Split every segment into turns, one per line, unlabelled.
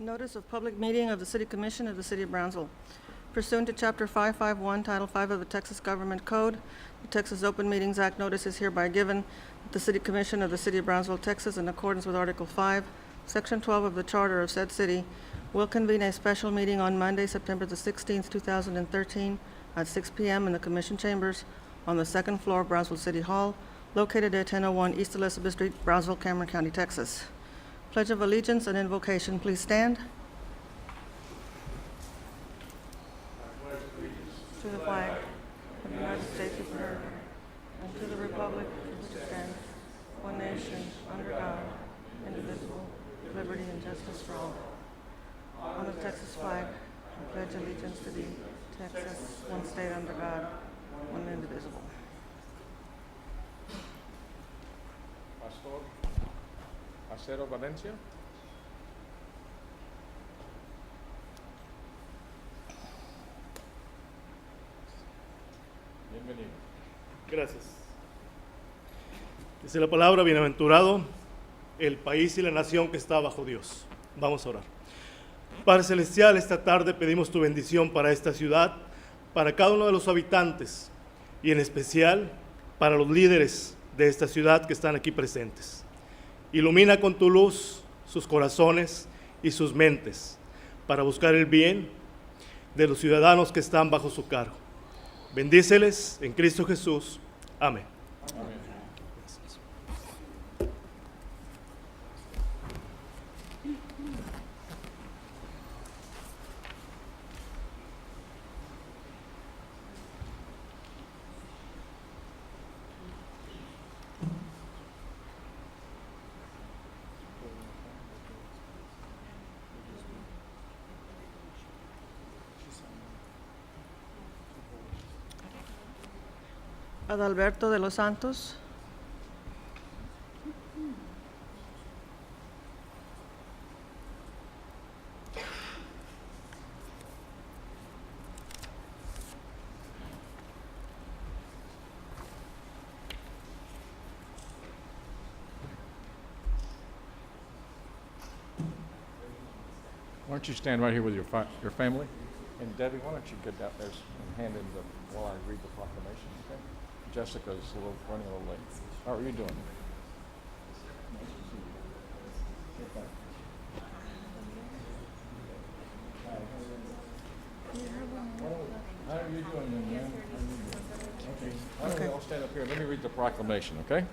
Notice of public meeting of the City Commission of the City of Brownsville. Pursuant to Chapter 551, Title 5 of the Texas Government Code, the Texas Open Meetings Act notice is hereby given that the City Commission of the City of Brownsville, Texas, in accordance with Article 5, Section 12 of the Charter of said city, will convene a special meeting on Monday, September the 16th, 2013, at 6 p.m. in the Commission Chambers on the second floor of Brownsville City Hall, located at 1001 East Elizabeth Street, Brownsville, Cameron County, Texas. Pledge of Allegiance and Invocation, please stand. To the flag of the United States of America and to the republic for which it stands, one nation, under God, indivisible, with liberty and justice for all. On the Texas flag, I pledge allegiance to thee, Texas, one state under God, one indivisible.
Pastor Acero Valencia. Bienvenido.
Gracias. Dice la palabra, bienaventurado el país y la nación que está bajo Dios. Vamos a orar. Padre Celestial, esta tarde pedimos tu bendición para esta ciudad, para cada uno de los habitantes y en especial para los líderes de esta ciudad que están aquí presentes. Ilumina con tu luz sus corazones y sus mentes para buscar el bien de los ciudadanos que están bajo su cargo. Bendíceles en Cristo Jesús. Amén.
Amén.
Adalberto de los Santos.
Why don't you stand right here with your family? And Debbie, why don't you get down there and hand in while I read the proclamation, okay? Jessica's running a little late. How are you doing? How are you doing, man? Okay. Why don't we all stand up here? Let me read the proclamation, okay?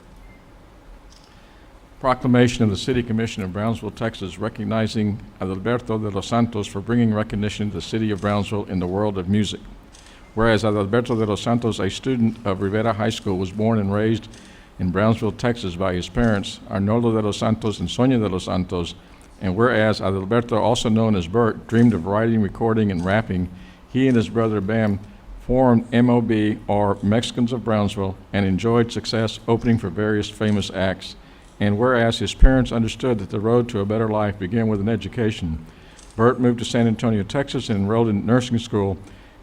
Proclamation of the City Commission of Brownsville, Texas, recognizing Adalberto de los Santos for bringing recognition to the city of Brownsville in the world of music. Whereas Adalberto de los Santos, a student of Rivera High School, was born and raised in Brownsville, Texas by his parents, Arnoldo de los Santos and Sonia de los Santos, and whereas Adalberto, also known as Bert, dreamed of writing, recording, and rapping, he and his brother Bam formed MOB, or Mexicans of Brownsville, and enjoyed success opening for various famous acts. And whereas his parents understood that the road to a better life began with an education, Bert moved to San Antonio, Texas, and enrolled in nursing school.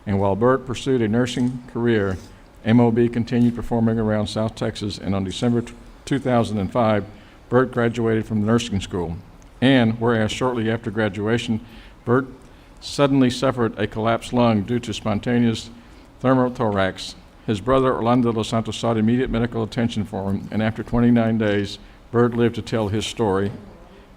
And while Bert pursued a nursing career, MOB continued performing around South Texas, and on December 2005, Bert graduated from the nursing school. And whereas shortly after graduation, Bert suddenly suffered a collapsed lung due to spontaneous pneumothorax, his brother Orlando de los Santos sought immediate medical attention for him, and after 29 days, Bert lived to tell his story.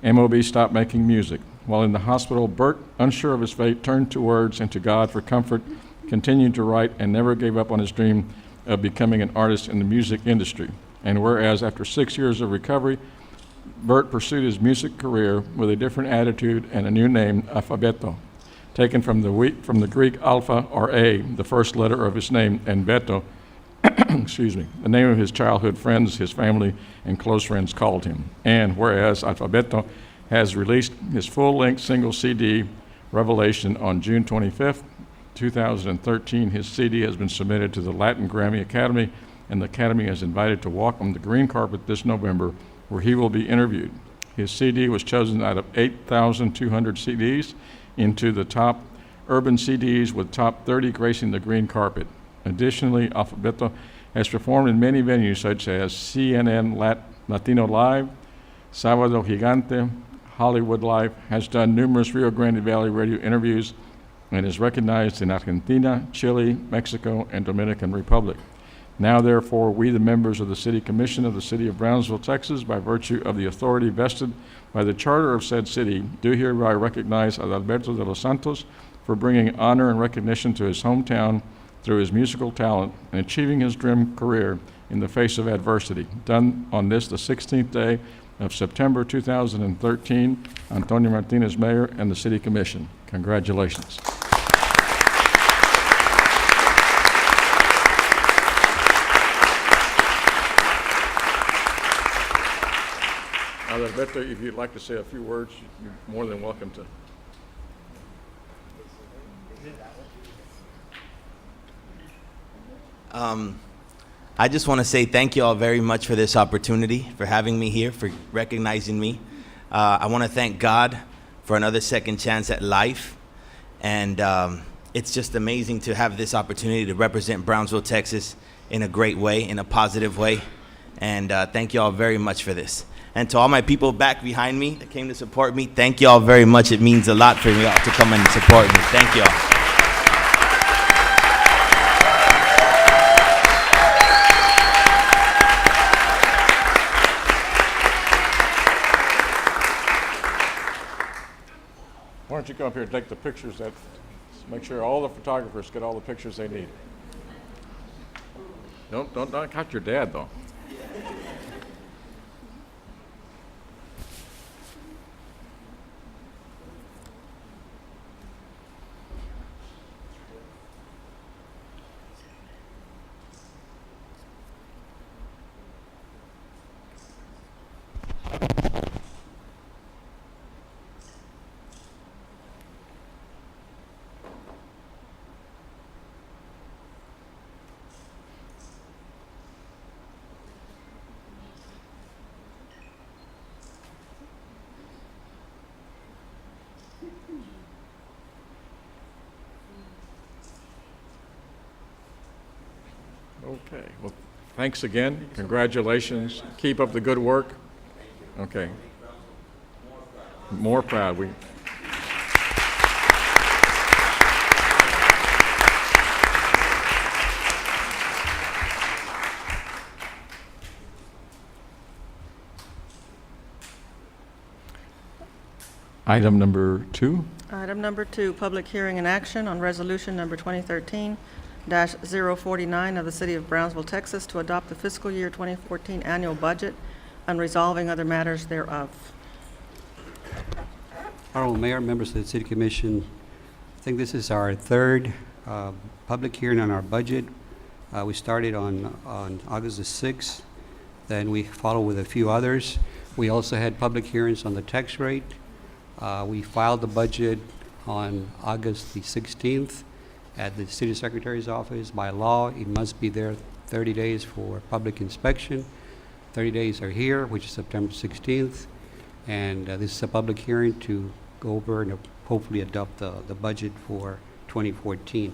MOB stopped making music. While in the hospital, Bert, unsure of his fate, turned to words and to God for comfort, continued to write, and never gave up on his dream of becoming an artist in the music industry. And whereas after 6 years of recovery, Bert pursued his music career with a different attitude and a new name, Alfabeto, taken from the Greek alpha, or A, the first letter of his name, and Beto, excuse me, the name of his childhood friends, his family, and close friends called him. And whereas Alfabeto has released his full-length single CD, Revelation, on June 25th, 2013, his CD has been submitted to the Latin Grammy Academy, and the Academy is invited to walk on the green carpet this November, where he will be interviewed. His CD was chosen out of 8,200 CDs into the top urban CDs with top 30 gracing the green carpet. Additionally, Alfabeto has performed in many venues such as CNN Latino Live, Sábado Gigante, Hollywood Life, has done numerous Rio Grande Valley radio interviews, and is recognized in Argentina, Chile, Mexico, and Dominican Republic. Now, therefore, we, the members of the City Commission of the City of Brownsville, Texas, by virtue of the authority vested by the charter of said city, do hereby recognize Adalberto de los Santos for bringing honor and recognition to his hometown through his musical talent and achieving his dream career in the face of adversity. Done on this, the 16th day of September 2013, Antonio Martinez, Mayor, and the City Commission. Congratulations. Alberto, if you'd like to say a few words, you're more than welcome to.
I just want to say thank you all very much for this opportunity, for having me here, for recognizing me. I want to thank God for another second chance at life. And it's just amazing to have this opportunity to represent Brownsville, Texas in a great way, in a positive way. And thank you all very much for this. And to all my people back behind me that came to support me, thank you all very much. It means a lot for me all to come and support me. Thank you all.
Why don't you come up here and take the pictures make sure all the photographers get all the pictures they need. Don't cut your dad, though. Okay, well, thanks again. Congratulations. Keep up the good work. Okay. More proud. Item number 2.
Item number 2, public hearing and action on resolution number 2013-049 of the City of Brownsville, Texas, to adopt the fiscal year 2014 annual budget and resolving other matters thereof.
Honorable Mayor, members of the City Commission, I think this is our third public hearing on our budget. We started on August the 6th, then we followed with a few others. We also had public hearings on the tax rate. We filed the budget on August the 16th at the City Secretary's office. By law, it must be there 30 days for public inspection. 30 days are here, which is September 16th. And this is a public hearing to go over and hopefully adopt the budget for 2014.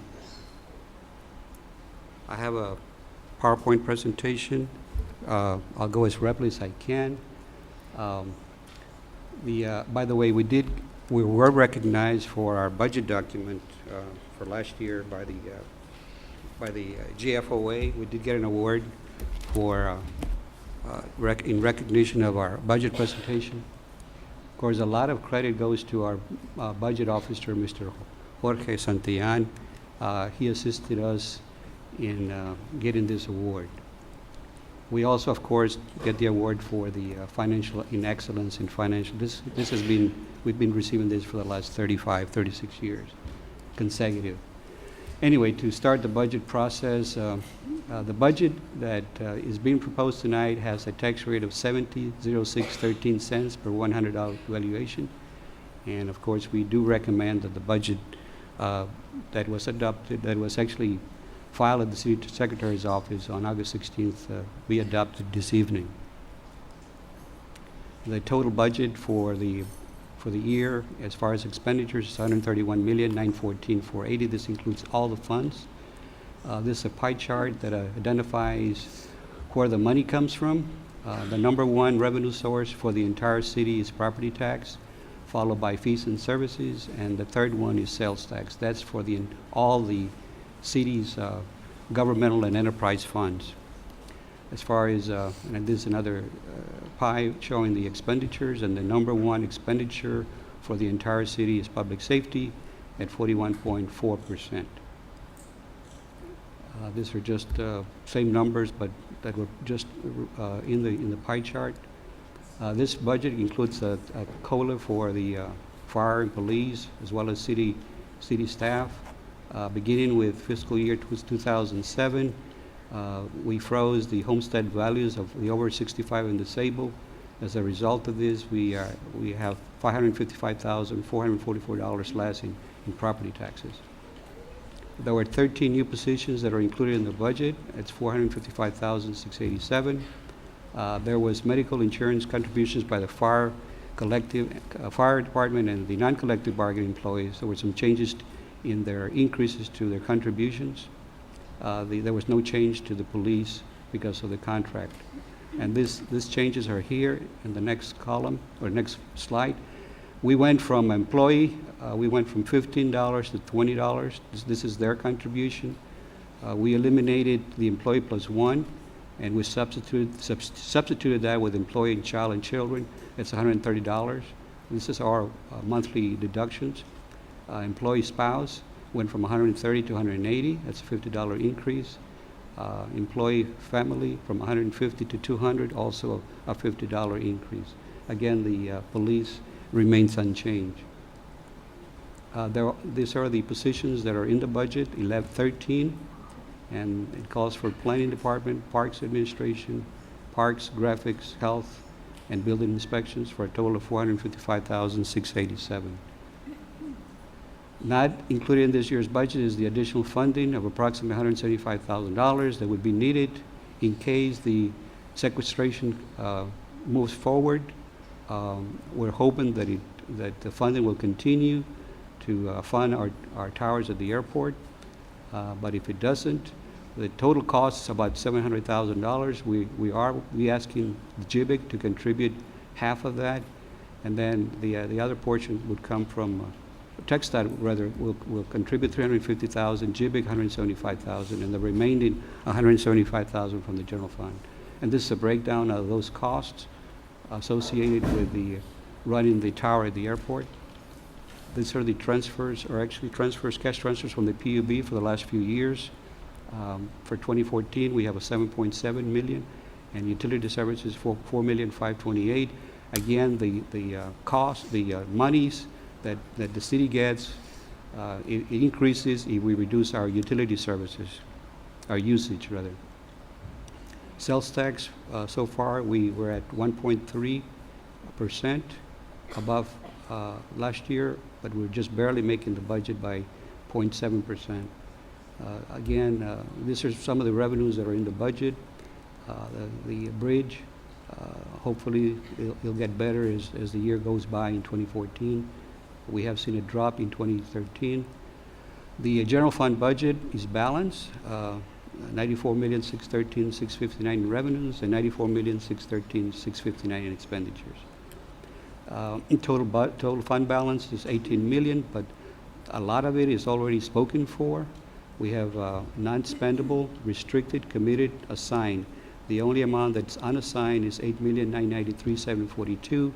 I have a PowerPoint presentation. I'll go as rapidly as I can. By the way, we were recognized for our budget document for last year by the GFOA. We did get an award for in recognition of our budget presentation. Of course, a lot of credit goes to our budget officer, Mr. Jorge Santillan. He assisted us in getting this award. We also, of course, get the award for the financial in excellence in financial. This has been, we've been receiving this for the last 35, 36 years, consecutive. Anyway, to start the budget process, the budget that is being proposed tonight has a tax rate of 70.0613 cents per $100 valuation. And of course, we do recommend that the budget that was adopted, that was actually filed at the City Secretary's office on August 16th, be adopted this evening. The total budget for the year, as far as expenditures, is $131,914,480. This includes all the funds. This is a pie chart that identifies where the money comes from. The number one revenue source for the entire city is property tax. followed by fees and services, and the third one is sales tax. That's for all the city's governmental and enterprise funds. As far as, and this is another pie showing the expenditures, and the number one expenditure for the entire city is public safety at 41.4%. These are just same numbers, but that were just in the pie chart. This budget includes a COLA for the fire and police, as well as city staff. Beginning with fiscal year 2007, we froze the homestead values of the over 65 and disabled. As a result of this, we have $555,444 less in property taxes. There were 13 new positions that are included in the budget. It's $455,687. There was medical insurance contributions by the fire department and the non-collective bargaining employees. There were some changes in their increases to their contributions. There was no change to the police because of the contract. And these changes are here in the next column, or next slide. We went from employee, we went from $15 to $20. This is their contribution. We eliminated the employee plus one, and we substituted that with employee and child and children. It's $130. This is our monthly deductions. Employee spouse went from $130 to $180. That's a $50 increase. Employee family from $150 to $200, also a $50 increase. Again, the police remains unchanged. These are the positions that are in the budget, 13, and it calls for planning department, parks administration, parks, graphics, health, and building inspections for a total of $455,687. Not included in this year's budget is the additional funding of approximately $175,000 that would be needed in case the sequestration moves forward. We're hoping that the funding will continue to fund our towers at the airport. But if it doesn't, the total cost is about $700,000. We are asking the JBIC to contribute half of that, and then the other portion would come from TxDOT rather will contribute $350,000, JBIC $175,000, and the remaining $175,000 from the general fund. And this is a breakdown of those costs associated with the running the tower at the airport. These are the transfers, or actually transfers, cash transfers from the PUB for the last few years. For 2014, we have a $7.7 million, and utility services for $4,528,000. Again, the cost, the monies that the city gets, it increases if we reduce our utility services, our usage rather. Sales tax, so far we were at 1.3% above last year, but we're just barely making the budget by 0.7%. Again, these are some of the revenues that are in the budget. The bridge, hopefully it'll get better as the year goes by in 2014. We have seen a drop in 2013. The general fund budget is balanced, $94,613,659 in revenues and $94,613,659 in expenditures. In total fund balance is $18 million, but a lot of it is already spoken for. We have non-spendable, restricted, committed, assigned. The only amount that's unassigned is $8,993,742,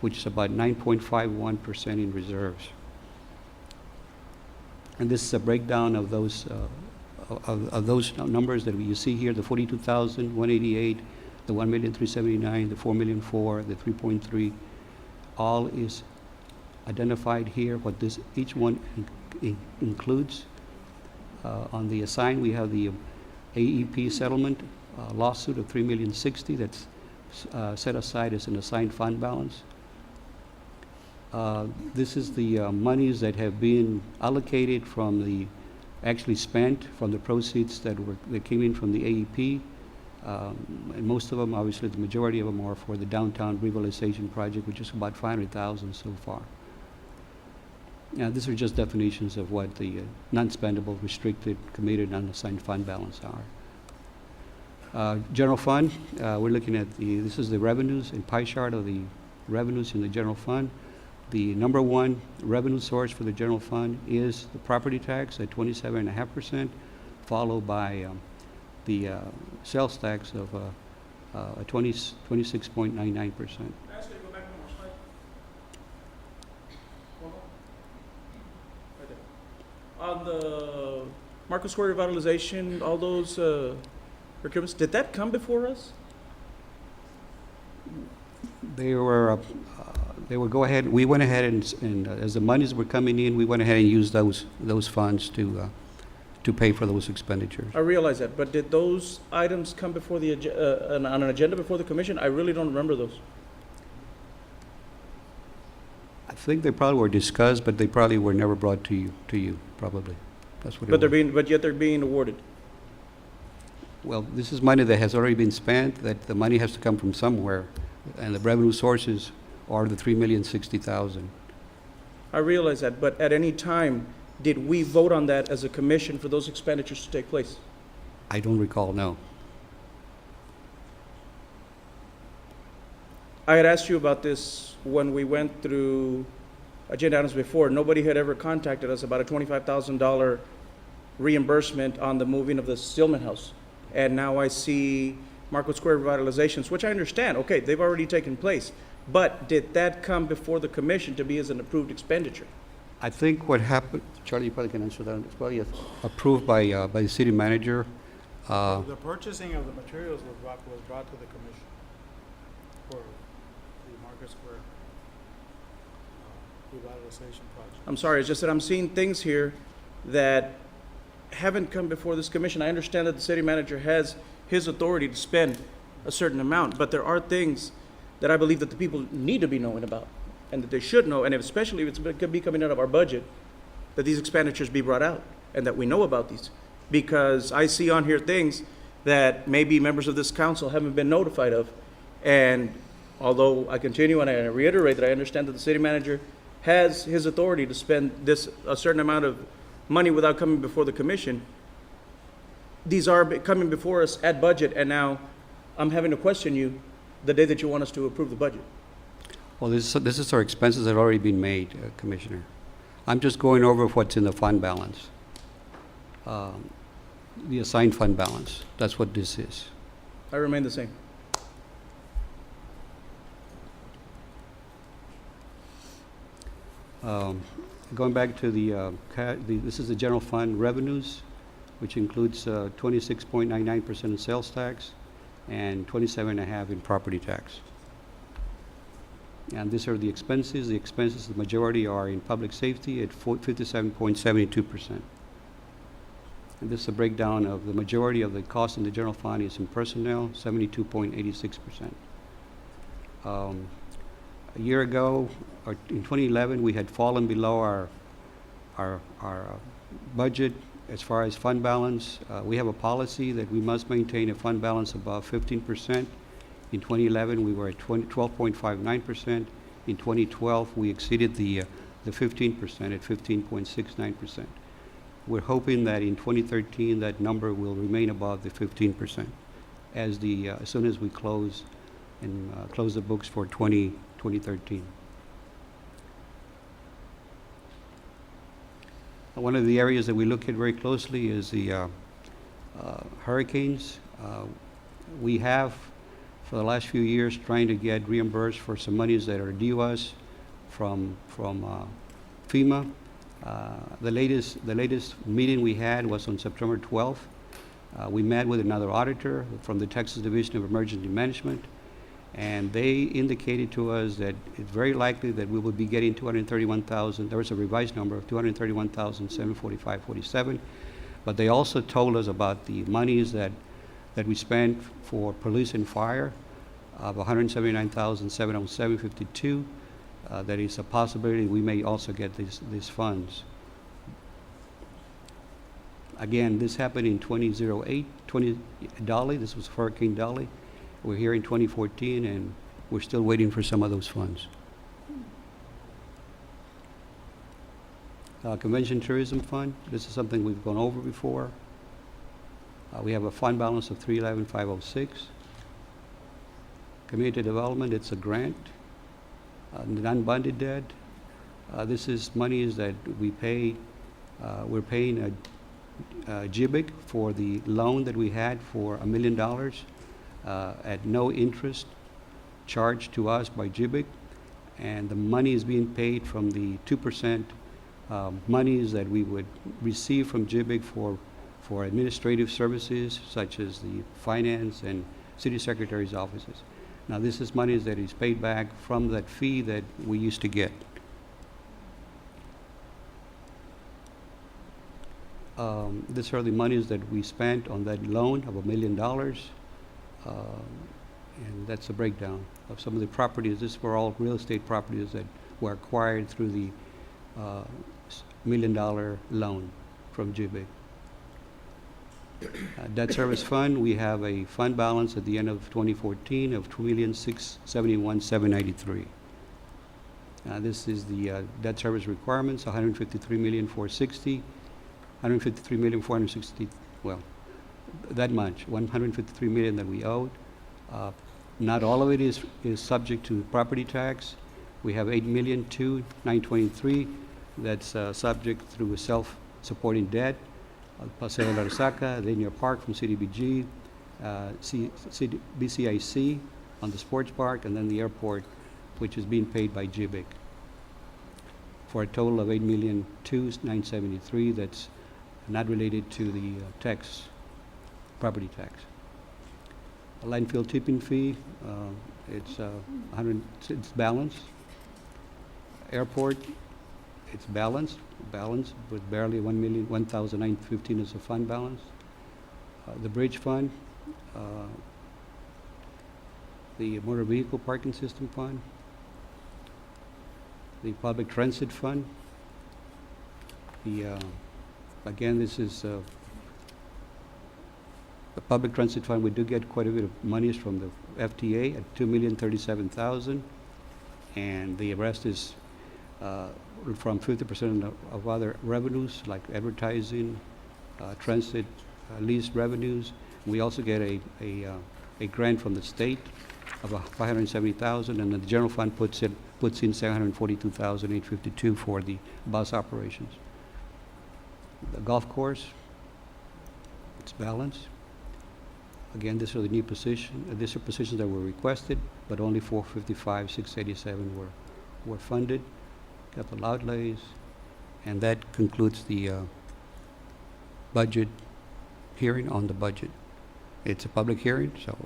which is about 9.51% in reserves. And this is a breakdown of those numbers that you see here: the 42,188, the 1,379,000, the 4,004,000, the 3.3. All is identified here. What each one includes. On the assigned, we have the AEP settlement lawsuit of $3,060,000 that's set aside as an assigned fund balance. This is the monies that have been allocated from actually spent from the proceeds that came in from the AEP. And most of them, obviously the majority of them, are for the downtown revitalization project, which is about $500,000 so far. Now, these are just definitions of what the non-spendable, restricted, committed, unassigned fund balance are. General fund, we're looking at this is the revenues and pie chart of the revenues in the general fund. The number one revenue source for the general fund is the property tax at 27.5%, followed by the sales tax of 26.99%.
On the Market Square revitalization, all those procurements, did that come before us?
They would go ahead, we went ahead and as the monies were coming in, we went ahead and used those funds to pay for those expenditures.
I realize that, but did those items come before the, on an agenda before the commission? I really don't remember those.
I think they probably were discussed, but they probably were never brought to you, probably. That's what it
But
was.
yet they're being awarded.
Well, this is money that has already been spent, that the money has to come from somewhere, and the revenue sources are the $3,060,000.
I realize that, but at any time, did we vote on that as a commission for those expenditures to take place?
I don't recall, no.
I had asked you about this when we went through agenda items before. Nobody had ever contacted us about a $25,000 reimbursement on the moving of the Stillman House. And now I see Market Square revitalizations, which I understand, okay, they've already taken place. But did that come before the commission to be as an approved expenditure?
I think what happened, Charlie, you probably can answer that, it's probably approved by the city manager.
The purchasing of the materials was brought to the commission for the Market Square revitalization project.
I'm sorry, it's just that I'm seeing things here that haven't come before this commission. I understand that the city manager has his authority to spend a certain amount, but there are things that I believe that the people need to be knowing about, and that they should know, and especially if it's going to be coming out of our budget, that these expenditures be brought out, and that we know about these. Because I see on here things that maybe members of this council haven't been notified of, and although I continue and I reiterate that I understand that the city manager has his authority to spend a certain amount of money without coming before the commission, these are coming before us at budget, and now I'm having to question you the day that you want us to approve the budget.
Well, this is our expenses that have already been made, Commissioner. I'm just going over what's in the fund balance. The assigned fund balance, that's what this is.
I remain the same.
Going back to this is the general fund revenues, which includes 26.99% in sales tax and 27.5% in property tax. And these are the expenses. The expenses, the majority are in public safety at 57.72%. And this is a breakdown of the majority of the cost in the general fund is in personnel, 72.86%. A year ago, or in 2011, we had fallen below our budget as far as fund balance. We have a policy that we must maintain a fund balance above 15%. In 2011, we were at 12.59%. In 2012, we exceeded the 15% at 15.69%. We're hoping that in 2013, that number will remain above the 15% as soon as we close the books for 2013. One of the areas that we look at very closely is the hurricanes. We have, for the last few years, trying to get reimbursed for some monies that are due us from FEMA. The latest meeting we had was on September 12th. We met with another auditor from the Texas Division of Emergency Management, and they indicated to us that it's very likely that we will be getting $231,000. There was a revised number of $231,745.47, but they also told us about the monies that we spent for police and fire of $179,707.52. That is a possibility we may also get these funds. Again, this happened in 2008, Dolly. This was Hurricane Dolly. We're here in 2014, and we're still waiting for some of those funds. Convention Tourism Fund. This is something we've gone over before. We have a fund balance of $311,506. Community Development, it's a grant. The non-bonded debt, This is monies that we pay, we're paying JBIC for the loan that we had for $1 million at no interest charged to us by JBIC. And the money is being paid from the 2% monies that we would receive from JBIC for administrative services such as the finance and city secretary's offices. Now, this is monies that is paid back from that fee that we used to get. These are the monies that we spent on that loan of $1 million. And that's a breakdown of some of the properties. These were all real estate properties that were acquired through the $1 million loan from JBIC. Debt service fund, we have a fund balance at the end of 2014 of $2,671,793. This is the debt service requirements, $153,460,000, $153,460,000, well, that much, $153 million that we owed. Not all of it is subject to property tax. We have $8,209,923 that's subject through a self-supporting debt. Paseo de la Resaca, Linear Park from CDBG, BCIC on the sports park, and then the airport, which is being paid by JBIC, for a total of $8,209,973 that's not related to the tax, property tax. A landfill tipping fee, it's it's balanced. Airport, it's balanced with barely $1,915 as a fund balance. The bridge fund, the motor vehicle parking system fund, the public transit fund. The again, this is the public transit fund. We do get quite a bit of monies from the FTA at $2,037,000, and the rest is from 50% of other revenues like advertising, transit, lease revenues. We also get a grant from the state of $570,000, and the general fund puts in $742,852 for the bus operations. The golf course, it's balanced. Again, these are the new positions. These are positions that were requested, but only 455,687 were funded. Capital outlays, and that concludes the budget hearing on the budget. It's a public hearing, so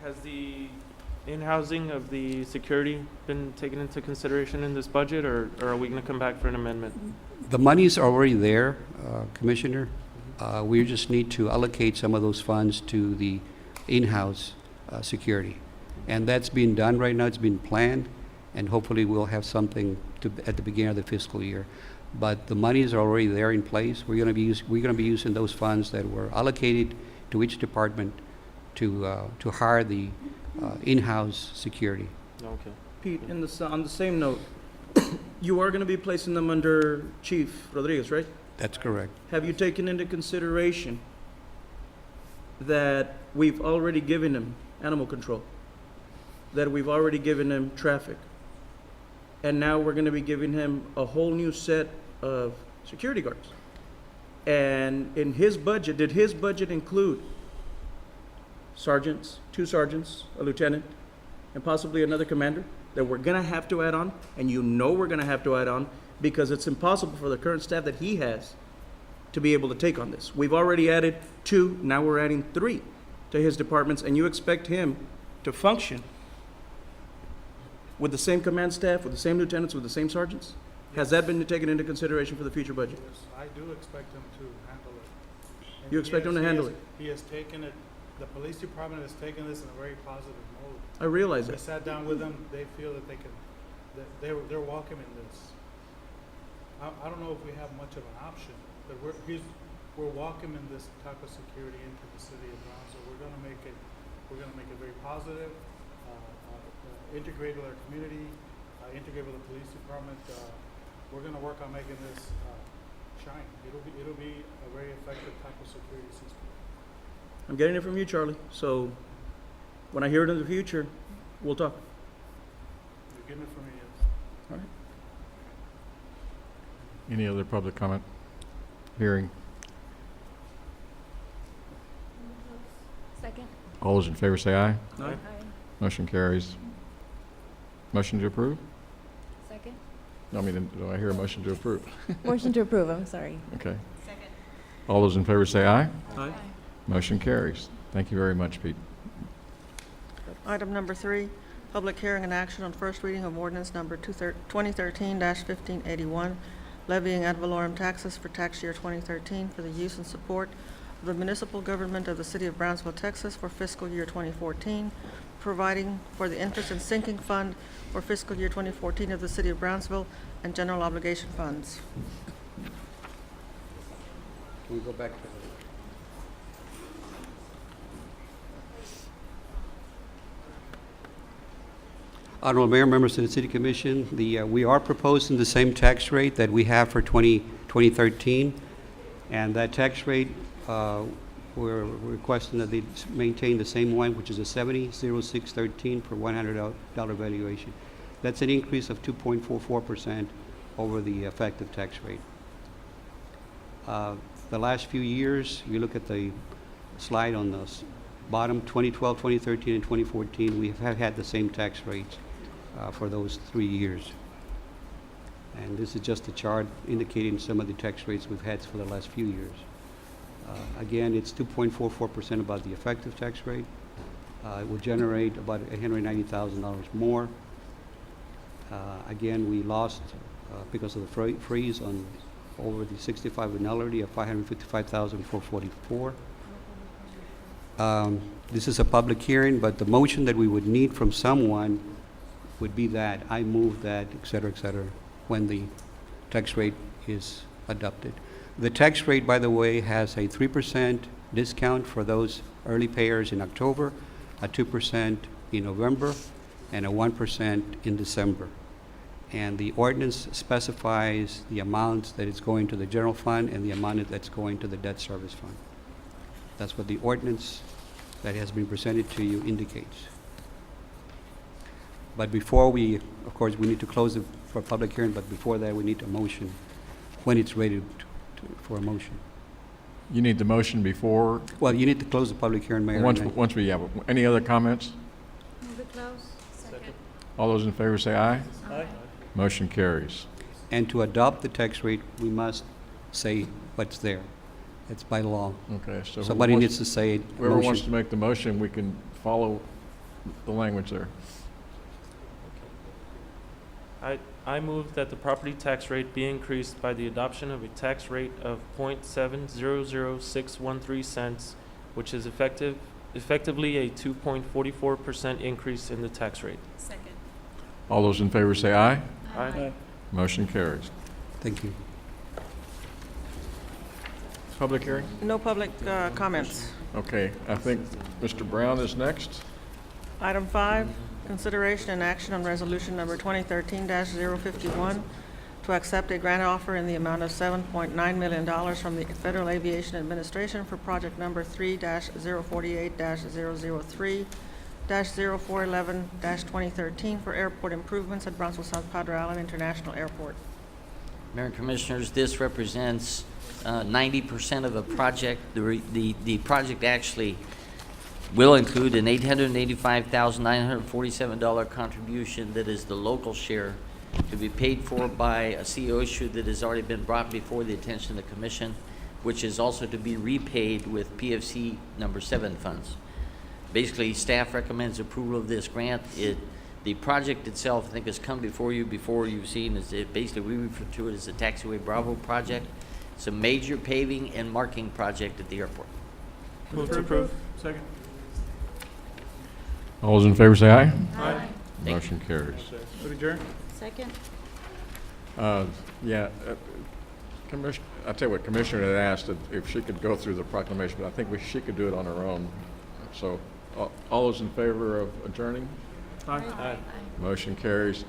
has the in-housing of the security been taken into consideration in this budget, or are we going to come back for an amendment?
the monies are already there, Commissioner. We just need to allocate some of those funds to the in-house security. And that's being done right now, it's been planned, and hopefully we'll have something at the beginning of the fiscal year. But the monies are already there in place. We're going to be using those funds that were allocated to each department to hire the in-house security.
Okay.
Pete, on the same note, you are going to be placing them under Chief Rodriguez, right?
That's correct.
Have you taken into consideration that we've already given him animal control, that we've already given him traffic, and now we're going to be giving him a whole new set of security guards? And in his budget, did his budget include sergeants, 2 sergeants, a lieutenant, and possibly another commander that we're going to have to add on? And you know we're going to have to add on because it's impossible for the current staff that he has to be able to take on this. We've already added 2, now we're adding 3 to his departments, and you expect him to function with the same command staff, with the same lieutenants, with the same sergeants? Has that been taken into consideration for the future budget?
Yes, I do expect him to handle it. And
You expect him to handle it?
He has taken it, the police department has taken this in a very positive mode.
I realize
I
that.
sat down with them, they feel that they can, that they're welcoming this. I don't know if we have much of an option, but we're welcoming this type of security into the city of Brownsville. We're gonna make it very positive, integrate with our community, integrate with the police department. We're gonna work on making this shine. It'll be a very effective type of security system.
I'm getting it from you, Charlie. So when I hear it in the future, we'll talk.
getting it from you, yes.
Any other public comment? Hearing.
Second.
All those in favor say aye.
Aye.
Motion carries. Motion to approve?
Second.
No, I mean, do I hear a motion to approve?
Motion to approve, I'm sorry.
Okay. Second. All those in favor say aye.
Aye.
Motion carries. Thank you very much, Pete.
Item number 3, public hearing and action on first reading of ordinance number 2013-1581, levying ad valorem taxes for tax year 2013 for the use and support of the municipal government of the city of Brownsville, Texas for fiscal year 2014, providing for the interest and sinking fund for fiscal year 2014 of the city of Brownsville, and general obligation funds.
Can we go back to the... Honorable Mayor, members of the City Commission, we are proposing the same tax rate that we have for 2013, and that tax rate, we're requesting that they maintain the same one, which is a 70.0613 per $100 valuation. That's an increase of 2.44% over the effective tax rate. The last few years, you look at the slide on the bottom, 2012, 2013, and 2014, we have had the same tax rates for those 3 years. And this is just a chart indicating some of the tax rates we've had for the last few years. Again, it's 2.44% above the effective tax rate. It will generate about $190,000 more. Again, we lost, because of the freeze on over the 65 and elderly, of $555,444. This is a public hearing, but the motion that we would need from someone would be that I move that, et cetera, when the tax rate is adopted. The tax rate, by the way, has a 3% discount for those early payers in October, a 2% in November, and a 1% in December. And the ordinance specifies the amounts that is going to the general fund and the amount that's going to the debt service fund. That's what the ordinance that has been presented to you indicates. But before we, of course, we need to close it for public hearing, but before that, we need a motion when it's ready for a motion.
You need the motion before,
Well, you need to close the public hearing, Mayor.
once we have, any other comments?
Move it close. Second.
All those in favor say aye.
Aye.
Motion carries.
And to adopt the tax rate, we must say what's there. It's by law.
Okay, so
Somebody needs to say it.
whoever wants
Motion.
to make the motion, we can follow the language there.
I move that the property tax rate be increased by the adoption of a tax rate of .700613 which is effectively a 2.44% increase in the tax rate.
Second.
All those in favor say aye.
Aye.
Motion carries.
Thank you.
Public hearing?
No public comments.
Okay, I think Mr. Brown is next.
Item 5, consideration and action on resolution number 2013-051 to accept a grant offer in the amount of $7.9 million from the Federal Aviation Administration for project number 3-048-003-0411-2013 for airport improvements at Brownsville South Padre Island International Airport.
Mayor and Commissioners, this represents 90% of the project. The project actually will include an $885,947 contribution that is the local share to be paid for by a CO issue that has already been brought before the attention of the Commission, which is also to be repaid with PFC number 7 funds. Basically, staff recommends approval of this grant. The project itself, I think, has come before you've seen, basically we refer to it as the Taxiway Bravo project. It's a major paving and marking project at the airport.
Move to approve.
Second.
All those in favor say aye.
Aye.
Motion carries.
To adjourn?
Second.
Yeah, Commissioner, I tell you what, Commissioner had asked if she could go through the proclamation, but I think she could do it on her own. So, all those in favor of adjourning?
Aye.
Motion carries.